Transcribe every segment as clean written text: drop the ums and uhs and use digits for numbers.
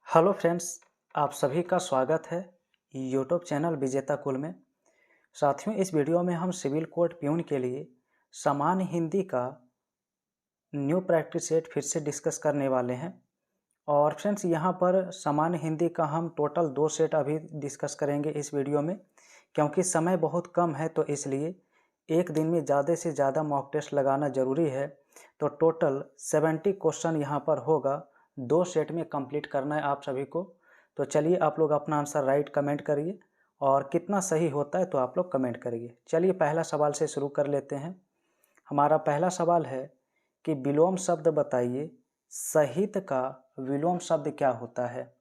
Hello friends, आप सभी का स्वागत है यूट्यूब चैनल विजेता कुल में। साथियों, इस वीडियो में हम सिविल कोड प्यून के लिए सामान्य हिंदी का न्यू प्रैक्टिस सेट फिर से डिस्कस करने वाले हैं। और फ्रेंड्स, यहाँ पर सामान्य हिंदी का हम टोटल 2 सेट अभी डिस्कस करेंगे इस वीडियो में, क्योंकि समय बहुत कम है तो इसलिए एक दिन में ज़्यादा से ज़्यादा मॉक टेस्ट लगाना ज़रूरी है। तो टोटल 70 क्वेश्चन यहाँ पर होगा, 2 सेट में कंप्लीट करना है आप सभी को। तो चलिए, आप लोग अपना आंसर राइट कमेंट करिए और कितना सही होता है तो आप लोग कमेंट करिए। चलिए, पहला सवाल से शुरू कर लेते हैं। हमारा पहला सवाल है कि विलोम शब्द बताइए, सहित का विलोम शब्द क्या होता है।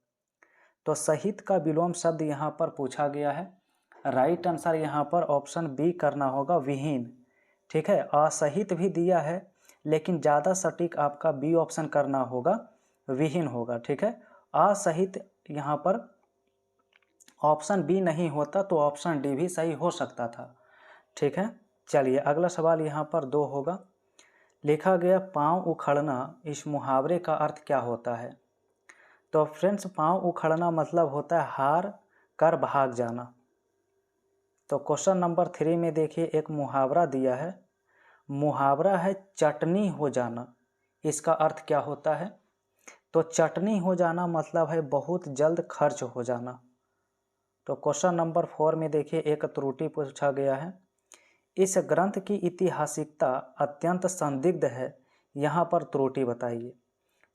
तो सहित का विलोम शब्द यहाँ पर पूछा गया है। राइट आंसर यहाँ पर ऑप्शन बी करना होगा, विहीन। ठीक है, असहित भी दिया है लेकिन ज़्यादा सटीक आपका बी ऑप्शन करना होगा, विहीन होगा। ठीक है, असहित यहाँ पर ऑप्शन बी नहीं होता तो ऑप्शन डी भी सही हो सकता था। ठीक है, चलिए अगला सवाल यहाँ पर 2 होगा। लिखा गया पाँव उखड़ना, इस मुहावरे का अर्थ क्या होता है। तो फ्रेंड्स, पाँव उखड़ना मतलब होता है हार कर भाग जाना। तो क्वेश्चन नंबर 3 में देखिए, एक मुहावरा दिया है। मुहावरा है चटनी हो जाना, इसका अर्थ क्या होता है। तो चटनी हो जाना मतलब है बहुत जल्द खर्च हो जाना। तो क्वेश्चन नंबर 4 में देखिए, एक त्रुटि पूछा गया है। इस ग्रंथ की ऐतिहासिकता अत्यंत संदिग्ध है, यहाँ पर त्रुटि बताइए।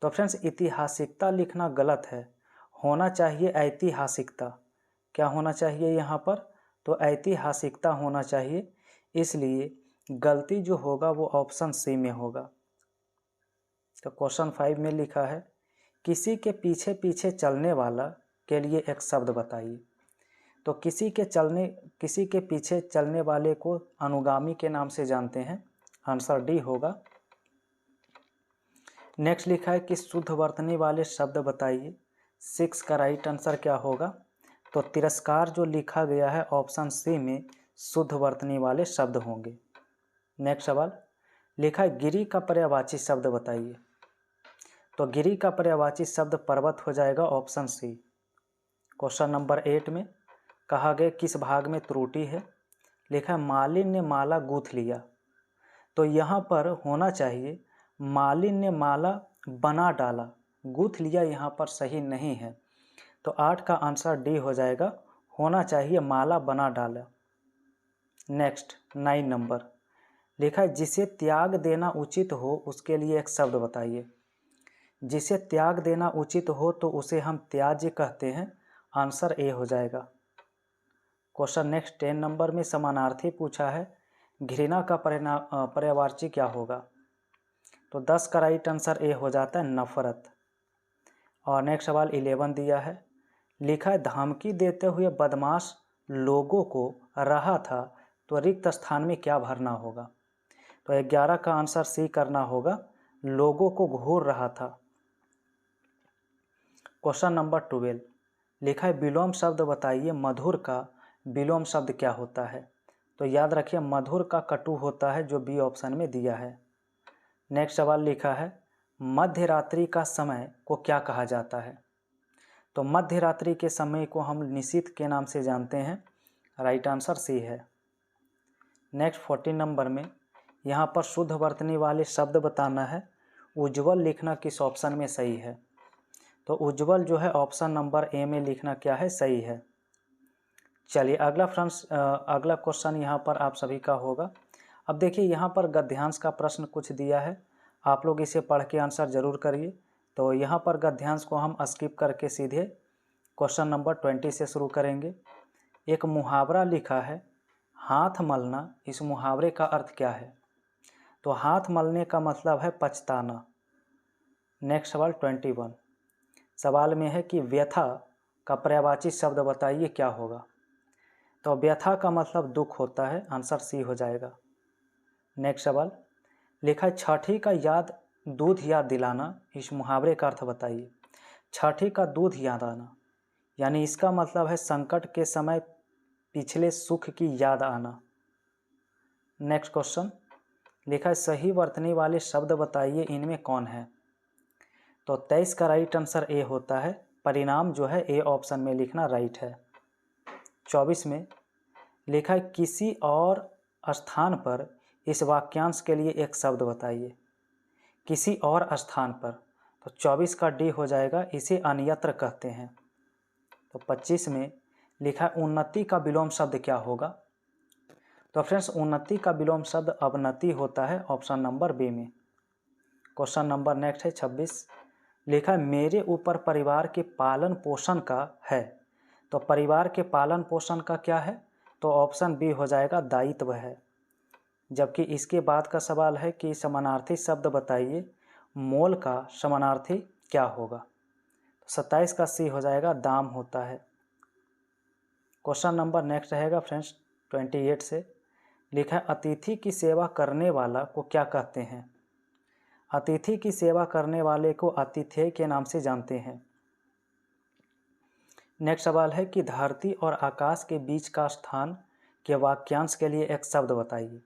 तो फ्रेंड्स, ऐतिहासिकता लिखना गलत है, होना चाहिए ऐतिहासिकता। क्या होना चाहिए यहाँ पर, तो ऐतिहासिकता होना चाहिए। इसलिए गलती जो होगा वो ऑप्शन सी में होगा। तो क्वेश्चन 5 में लिखा है, किसी के पीछे पीछे चलने वाला के लिए एक शब्द बताइए। तो किसी के पीछे चलने वाले को अनुगामी के नाम से जानते हैं, आंसर डी होगा। नेक्स्ट लिखा है कि शुद्ध वर्तनी वाले शब्द बताइए, 6 का राइट आंसर क्या होगा। तो तिरस्कार जो लिखा गया है ऑप्शन सी में शुद्ध वर्तनी वाले शब्द होंगे। नेक्स्ट सवाल लिखा है, गिरी का पर्यायवाची शब्द बताइए। तो गिरी का पर्यायवाची शब्द पर्वत हो जाएगा, ऑप्शन सी। क्वेश्चन नंबर 8 में कहा गया किस भाग में त्रुटि है। लिखा है मालिन ने माला गूंथ लिया। तो यहाँ पर होना चाहिए मालिन ने माला बना डाला, गूंथ लिया यहाँ पर सही नहीं है। तो 8 का आंसर डी हो जाएगा, होना चाहिए माला बना डाला। नेक्स्ट 9 नंबर लिखा है, जिसे त्याग देना उचित हो उसके लिए एक शब्द बताइए। जिसे त्याग देना उचित हो तो उसे हम त्याज्य कहते हैं, आंसर ए हो जाएगा। क्वेश्चन नेक्स्ट 10 नंबर में समानार्थी पूछा है, घृणा का पर्यायवाची क्या होगा। तो 10 का राइट आंसर ए हो जाता है, नफरत। और नेक्स्ट सवाल 11 दिया है। लिखा है धमकी देते हुए बदमाश लोगों को रहा था तो रिक्त स्थान में क्या भरना होगा। तो 11 का आंसर सी करना होगा, लोगों को घूर रहा था। क्वेश्चन नंबर 12 लिखा है विलोम शब्द बताइए, मधुर का विलोम शब्द क्या होता है। तो याद रखिए मधुर का कटु होता है, जो बी ऑप्शन में दिया है। नेक्स्ट सवाल लिखा है मध्य रात्रि का समय को क्या कहा जाता है। तो मध्य रात्रि के समय को हम निशीथ के नाम से जानते हैं, राइट आंसर सी है। नेक्स्ट 14 नंबर में यहाँ पर शुद्ध वर्तनी वाले शब्द बताना है। उज्ज्वल लिखना किस ऑप्शन में सही है। तो उज्ज्वल जो है ऑप्शन नंबर ए में लिखना क्या है, सही है। चलिए अगला फ्रेंड्स, अगला क्वेश्चन यहाँ पर आप सभी का होगा। अब देखिए यहाँ पर गद्यांश का प्रश्न कुछ दिया है, आप लोग इसे पढ़ के आंसर जरूर करिए। तो यहाँ पर गद्यांश को हम स्किप करके सीधे क्वेश्चन नंबर 20 से शुरू करेंगे। एक मुहावरा लिखा है हाथ मलना, इस मुहावरे का अर्थ क्या है। तो हाथ मलने का मतलब है पछताना। नेक्स्ट सवाल 21 सवाल में है कि व्यथा का पर्यायवाची शब्द बताइए क्या होगा। तो व्यथा का मतलब दुख होता है, आंसर सी हो जाएगा। नेक्स्ट सवाल लिखा है छठी का याद दूध याद दिलाना, इस मुहावरे का अर्थ बताइए। छठी का दूध याद आना यानी इसका मतलब है संकट के समय पिछले सुख की याद आना। नेक्स्ट क्वेश्चन लिखा है सही वर्तनी वाले शब्द बताइए, इनमें कौन है। तो 23 का राइट आंसर ए होता है, परिणाम जो है ए ऑप्शन में लिखना राइट है। 24 में लिखा है किसी और स्थान पर इस वाक्यांश के लिए एक शब्द बताइए। किसी और स्थान पर, तो 24 का डी हो जाएगा, इसे अन्यत्र कहते हैं। तो 25 में लिखा है उन्नति का विलोम शब्द क्या होगा। तो फ्रेंड्स उन्नति का विलोम शब्द अवनति होता है, ऑप्शन नंबर बी में। क्वेश्चन नंबर नेक्स्ट है 26, लिखा है मेरे ऊपर परिवार के पालन पोषण का है। तो परिवार के पालन पोषण का क्या है, तो ऑप्शन बी हो जाएगा, दायित्व है। जबकि इसके बाद का सवाल है कि समानार्थी शब्द बताइए, मोल का समानार्थी क्या होगा। तो 27 का सी हो जाएगा, दाम होता है। क्वेश्चन नंबर नेक्स्ट रहेगा फ्रेंड्स 28 से, लिखा है अतिथि की सेवा करने वाला को क्या कहते हैं। अतिथि की सेवा करने वाले को आतिथेय के नाम से जानते हैं। नेक्स्ट सवाल है कि धरती और आकाश के बीच का स्थान के वाक्यांश के लिए एक शब्द बताइए।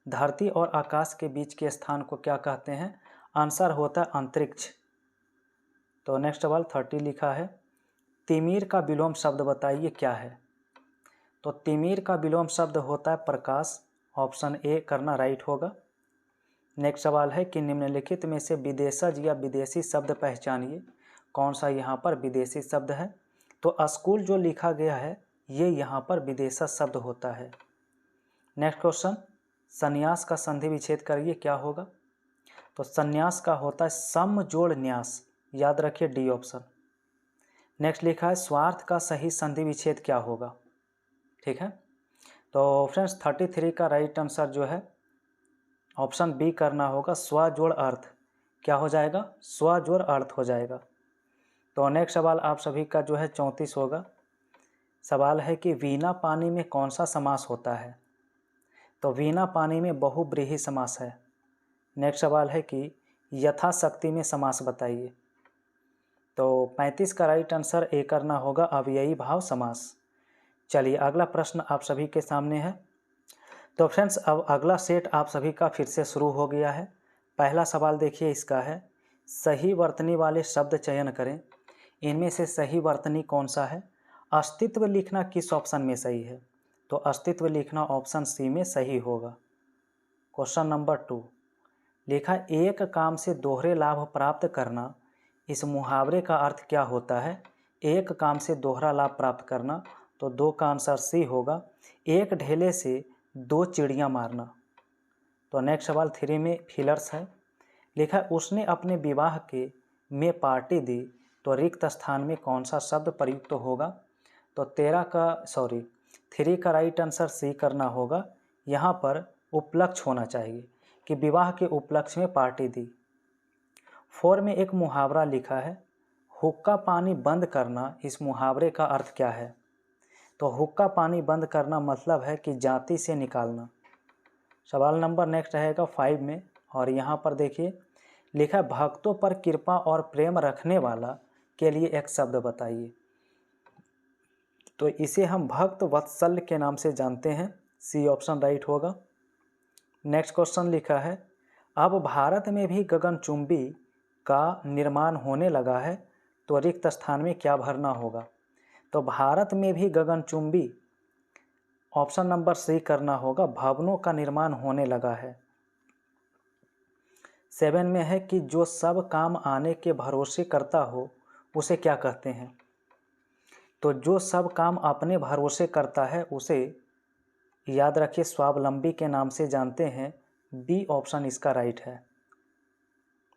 धरती और आकाश के बीच के स्थान को क्या कहते हैं, आंसर होता है अंतरिक्ष। तो नेक्स्ट सवाल 30 लिखा है तिमिर का विलोम शब्द बताइए क्या है। तो तिमिर का विलोम शब्द होता है प्रकाश, ऑप्शन ए करना राइट होगा। नेक्स्ट सवाल है कि निम्नलिखित में से विदेशज या विदेशी शब्द पहचानिए, कौन सा यहाँ पर विदेशी शब्द है। तो स्कूल जो लिखा गया है ये यहाँ पर विदेशज शब्द होता है। नेक्स्ट क्वेश्चन, संन्यास का संधि विच्छेद करिए क्या होगा। तो संन्यास का होता है सम जोड़ न्यास, याद रखिए डी ऑप्शन। नेक्स्ट लिखा है स्वार्थ का सही संधि विच्छेद क्या होगा। ठीक है, तो फ्रेंड्स 33 का राइट आंसर जो है ऑप्शन बी करना होगा, स्व जोड़ अर्थ क्या हो जाएगा, स्व जोड़ अर्थ हो जाएगा। तो नेक्स्ट सवाल आप सभी का जो है 34 होगा। सवाल है कि वीणा पानी में कौन सा समास होता है। तो वीणा पानी में बहुब्रीहि समास है। नेक्स्ट सवाल है कि यथाशक्ति में समास बताइए। तो 35 का राइट आंसर ए करना होगा, अव्ययी भाव समास। चलिए अगला प्रश्न आप सभी के सामने है। तो फ्रेंड्स अब अगला सेट आप सभी का फिर से शुरू हो गया है। पहला सवाल देखिए इसका है, सही वर्तनी वाले शब्द चयन करें, इनमें से सही वर्तनी कौन सा है। अस्तित्व लिखना किस ऑप्शन में सही है। तो अस्तित्व लिखना ऑप्शन सी में सही होगा। क्वेश्चन नंबर 2 लिखा एक काम से दोहरे लाभ प्राप्त करना, इस मुहावरे का अर्थ क्या होता है। एक काम से दोहरा लाभ प्राप्त करना, तो 2 का आंसर सी होगा, एक ढेले से 2 चिड़ियाँ मारना। तो नेक्स्ट सवाल 3 में फिलर्स है। लिखा उसने अपने विवाह के में पार्टी दी, तो रिक्त स्थान में कौन सा शब्द प्रयुक्त होगा। तो 3 का राइट आंसर सी करना होगा, यहाँ पर उपलक्ष्य होना चाहिए कि विवाह के उपलक्ष्य में पार्टी दी। 4 में एक मुहावरा लिखा है, हुक्का पानी बंद करना, इस मुहावरे का अर्थ क्या है। तो हुक्का पानी बंद करना मतलब है कि जाति से निकालना। सवाल नंबर नेक्स्ट रहेगा 5 में, और यहाँ पर देखिए लिखा है भक्तों पर कृपा और प्रेम रखने वाला के लिए एक शब्द बताइए। तो इसे हम भक्त वत्सल के नाम से जानते हैं, सी ऑप्शन राइट होगा। नेक्स्ट क्वेश्चन लिखा है अब भारत में भी गगनचुंबी का निर्माण होने लगा है, तो रिक्त स्थान में क्या भरना होगा। तो भारत में भी गगनचुंबी, ऑप्शन नंबर सी करना होगा, भवनों का निर्माण होने लगा है। 7 में है कि जो सब काम आने के भरोसे करता हो उसे क्या कहते हैं। तो जो सब काम अपने भरोसे करता है उसे याद रखिए स्वावलंबी के नाम से जानते हैं, बी ऑप्शन इसका राइट है।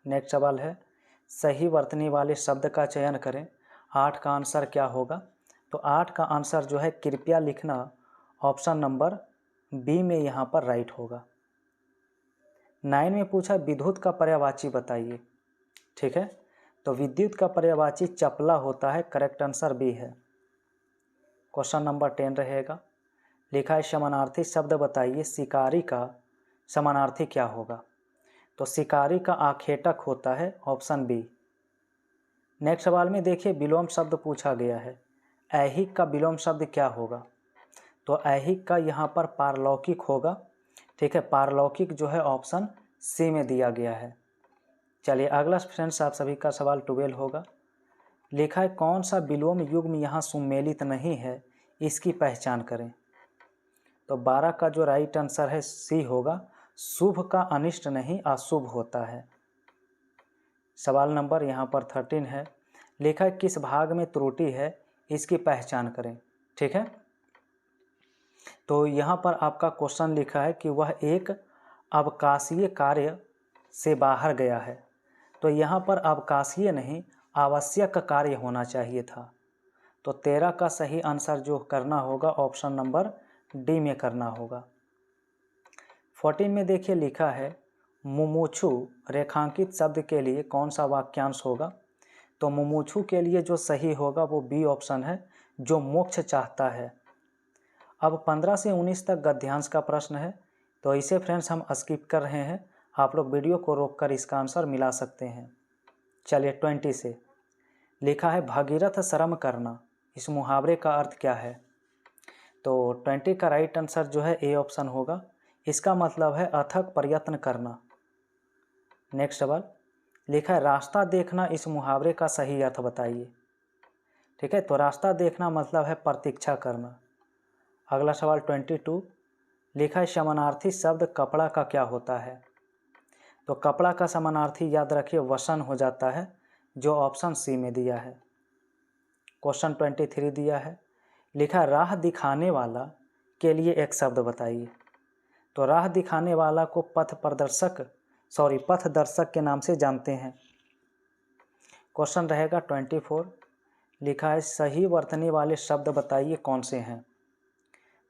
नेक्स्ट सवाल है सही वर्तनी वाले शब्द का चयन करें, 8 का आंसर क्या होगा। तो 8 का आंसर जो है कृपया लिखना, ऑप्शन नंबर बी में यहाँ पर राइट होगा। 9 में पूछा विद्युत का पर्यायवाची बताइए। ठीक है, तो विद्युत का पर्यायवाची चपला होता है, करेक्ट आंसर बी है। क्वेश्चन नंबर 10 रहेगा, लिखा है समानार्थी शब्द बताइए, शिकारी का समानार्थी क्या होगा। तो शिकारी का आखेटक होता है, ऑप्शन बी। नेक्स्ट सवाल में देखिए विलोम शब्द पूछा गया है, ऐहिक का विलोम शब्द क्या होगा। तो ऐहिक का यहाँ पर पारलौकिक होगा। ठीक है, पारलौकिक जो है ऑप्शन सी में दिया गया है। चलिए अगला फ्रेंड्स आप सभी का सवाल 12 होगा। लिखा है कौन सा विलोम युग्म यहाँ सुमेलित नहीं है, इसकी पहचान करें। तो 12 का जो राइट आंसर है सी होगा, शुभ का अनिष्ट नहीं अशुभ होता है। सवाल नंबर यहाँ पर 13 है, लिखा है किस भाग में त्रुटि है, इसकी पहचान करें। ठीक है, तो यहाँ पर आपका क्वेश्चन लिखा है कि वह एक अवकाशीय कार्य से बाहर गया है। तो यहाँ पर अवकाशीय नहीं आवश्यक कार्य होना चाहिए था। तो 13 का सही आंसर जो करना होगा ऑप्शन नंबर डी में करना होगा। 14 में देखिए लिखा है मुमुक्षु रेखांकित शब्द के लिए कौन सा वाक्यांश होगा। तो मुमुक्षु के लिए जो सही होगा वो बी ऑप्शन है, जो मोक्ष चाहता है। अब 15 से 19 तक गद्यांश का प्रश्न है, तो इसे फ्रेंड्स हम स्किप कर रहे हैं, आप लोग वीडियो को रोककर इसका आंसर मिला सकते हैं। चलिए 20 से लिखा है भगीरथ श्रम करना, इस मुहावरे का अर्थ क्या है। तो 20 का राइट आंसर जो है ए ऑप्शन होगा, इसका मतलब है अथक प्रयत्न करना। नेक्स्ट सवाल लिखा है रास्ता देखना, इस मुहावरे का सही अर्थ बताइए। ठीक है, तो रास्ता देखना मतलब है प्रतीक्षा करना। अगला सवाल 22 लिखा है समानार्थी शब्द कपड़ा का क्या होता है। तो कपड़ा का समानार्थी याद रखिए वसन हो जाता है, जो ऑप्शन सी में दिया है। क्वेश्चन 23 दिया है, लिखा है राह दिखाने वाला के लिए एक शब्द बताइए। तो राह दिखाने वाला को पथदर्शक के नाम से जानते हैं। क्वेश्चन रहेगा 24, लिखा है सही वर्तनी वाले शब्द बताइए कौन से हैं।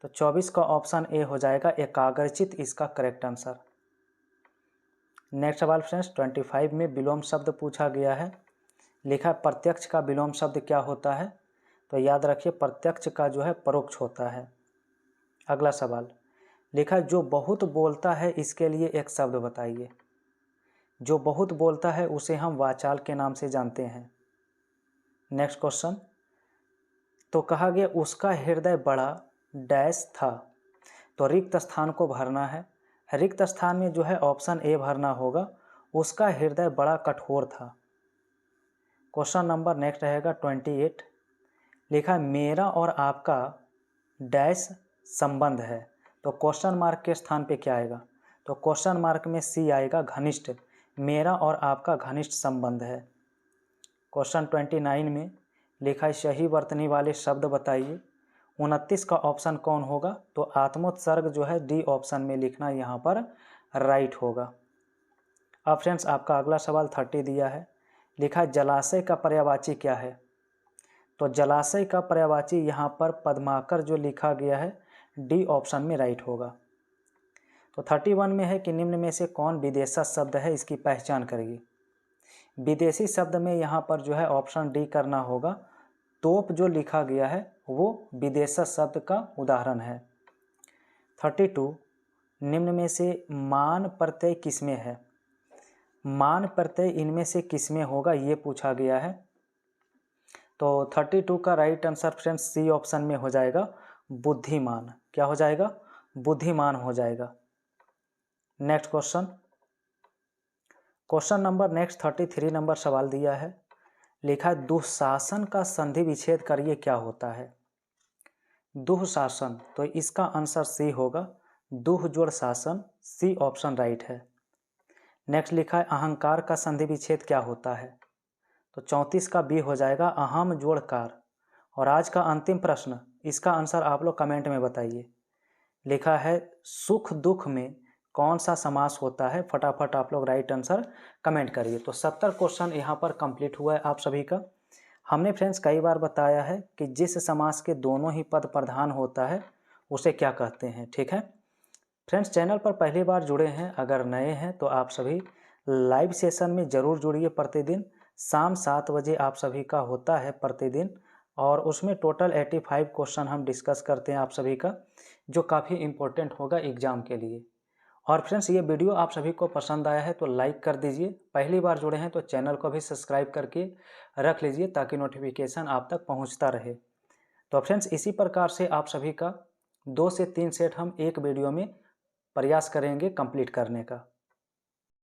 तो 24 का ऑप्शन ए हो जाएगा एकाग्रचित, इसका करेक्ट आंसर। नेक्स्ट सवाल फ्रेंड्स 25 में विलोम शब्द पूछा गया है, लिखा है प्रत्यक्ष का विलोम शब्द क्या होता है। तो याद रखिए प्रत्यक्ष का जो है परोक्ष होता है। अगला सवाल लिखा है जो बहुत बोलता है, इसके लिए एक शब्द बताइए। जो बहुत बोलता है उसे हम वाचाल के नाम से जानते हैं। नेक्स्ट क्वेश्चन, तो कहा गया उसका हृदय बड़ा डैश था। तो रिक्त स्थान को भरना है, रिक्त स्थान में जो है ऑप्शन ए भरना होगा, उसका हृदय बड़ा कठोर था। क्वेश्चन नंबर नेक्स्ट रहेगा 28, लिखा है मेरा और आपका डैश संबंध है। तो क्वेश्चन मार्क के स्थान पे क्या आएगा। तो क्वेश्चन मार्क में सी आएगा घनिष्ठ, मेरा और आपका घनिष्ठ संबंध है। क्वेश्चन 29 में लिखा है सही वर्तनी वाले शब्द बताइए। 29 का ऑप्शन कौन होगा। तो आत्मोत्सर्ग जो है डी ऑप्शन में लिखना यहाँ पर राइट होगा। अब फ्रेंड्स आपका अगला सवाल 30 दिया है, लिखा है जलाशय का पर्यायवाची क्या है। तो जलाशय का पर्यायवाची यहाँ पर पद्माकर जो लिखा गया है डी ऑप्शन में राइट होगा। तो 31 में है कि निम्न में से कौन विदेशा शब्द है, इसकी पहचान करिए। विदेशी शब्द में यहाँ पर जो है ऑप्शन डी करना होगा, तोप जो लिखा गया है वो विदेशा शब्द का उदाहरण है। 32 निम्न में से मान प्रत्यय किसमें है। मान प्रत्यय इनमें से किसमें होगा ये पूछा गया है। तो 32 का right answer friends C option में हो जाएगा बुद्धिमान। क्या हो जाएगा, बुद्धिमान हो जाएगा। Next question, question number next 33 number सवाल दिया है, लिखा है दुःशासन का संधि विच्छेद करिए क्या होता है। दुःशासन, तो इसका आंसर सी होगा, दुह जोड़ शासन, सी ऑप्शन राइट है। नेक्स्ट लिखा है अहंकार का संधि विच्छेद क्या होता है। तो 34 का बी हो जाएगा अहम जोड़ कार। और आज का अंतिम प्रश्न, इसका आंसर आप लोग कमेंट में बताइए। लिखा है सुख दुख में कौन सा समास होता है, फटाफट आप लोग राइट आंसर कमेंट करिए। तो 70 क्वेश्चन यहाँ पर कंप्लीट हुआ है आप सभी का। हमने फ्रेंड्स कई बार बताया है कि जिस समास के दोनों ही पद प्रधान होता है उसे क्या कहते हैं। ठीक है फ्रेंड्स, चैनल पर पहली बार जुड़े हैं, अगर नए हैं तो आप सभी लाइव सेशन में ज़रूर जुड़िए। प्रतिदिन शाम 7 बजे आप सभी का होता है प्रतिदिन, और उसमें टोटल 85 क्वेश्चन हम डिस्कस करते हैं आप सभी का, जो काफ़ी इम्पोर्टेंट होगा एग्ज़ाम के लिए। और फ्रेंड्स ये वीडियो आप सभी को पसंद आया है तो लाइक कर दीजिए। पहली बार जुड़े हैं तो चैनल को भी सब्सक्राइब करके रख लीजिए ताकि नोटिफिकेशन आप तक पहुंचता रहे। तो फ्रेंड्स इसी प्रकार से आप सभी का 2 से 3 सेट हम एक वीडियो में प्रयास करेंगे कंप्लीट करने का।